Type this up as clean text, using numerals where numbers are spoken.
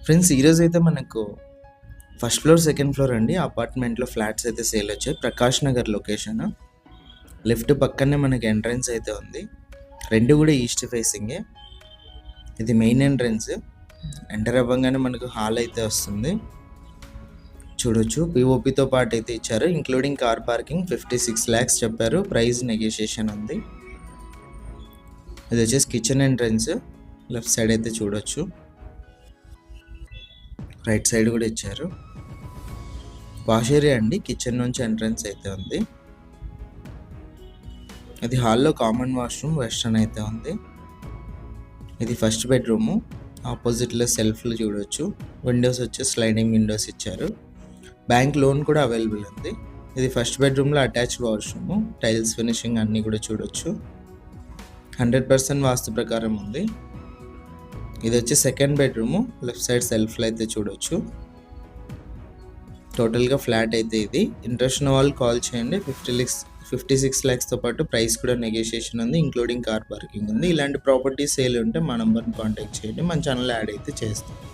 Friends ఈరోజు అయితే మనకు ఫస్ట్ ఫ్లోర్ సెకండ్ ఫ్లోర్ అండి అపార్ట్మెంట్లో ఫ్లాట్స్ అయితే సేల్ వచ్చాయి. ప్రకాష్ నగర్ లొకేషన్, లిఫ్ట్ పక్కనే మనకి ఎంట్రన్స్ అయితే ఉంది. రెండు కూడా ఈస్ట్ ఫేసింగే. ఇది మెయిన్ ఎంట్రన్స్. ఎంటర్ అవ్వగానే మనకు హాల్ అయితే వస్తుంది. చూడొచ్చు పిఓపితో పాటు అయితే ఇచ్చారు, ఇంక్లూడింగ్ కార్ పార్కింగ్. 56 lakhs చెప్పారు. ప్రైస్ నెగోషియేషన్ ఉంది. ఇది వచ్చేసి కిచెన్ ఎంట్రన్స్. లెఫ్ట్ సైడ్ అయితే చూడొచ్చు, రైట్ సైడ్ కూడా ఇచ్చారు. వాష్ ఏరియా అండి, కిచెన్ నుంచి ఎంట్రన్స్ అయితే ఉంది. ఇది హాల్లో కామన్ వాష్రూమ్, వెస్టర్న్ అయితే ఉంది. ఇది ఫస్ట్ బెడ్రూము. ఆపోజిట్లో సెల్ఫ్లు చూడొచ్చు. విండోస్ వచ్చి స్లైడింగ్ విండోస్ ఇచ్చారు. బ్యాంక్ లోన్ కూడా అవైలబుల్ ఉంది. ఇది ఫస్ట్ బెడ్రూమ్లో అటాచ్డ్ వాష్రూము. టైల్స్ ఫినిషింగ్ అన్నీ కూడా చూడొచ్చు. 100% వాస్తు ప్రకారం ఉంది. ఇది వచ్చి సెకండ్ బెడ్రూము. లెఫ్ట్ సైడ్ సెల్ఫ్లు అయితే చూడొచ్చు. టోటల్గా ఫ్లాట్ అయితే ఇది. ఇంట్రెస్ట్ ఉన్న వాళ్ళు కాల్ చేయండి. 56 lakhsతో పాటు ప్రైస్ కూడా నెగోషియేషన్ ఉంది, ఇంక్లూడింగ్ కార్ పార్కింగ్ ఉంది. ఇలాంటి ప్రాపర్టీ సేల్ ఉంటే మా నంబర్ని కాంటాక్ట్ చేయండి. మన ఛానల్ యాడ్ అయితే చేస్తాం.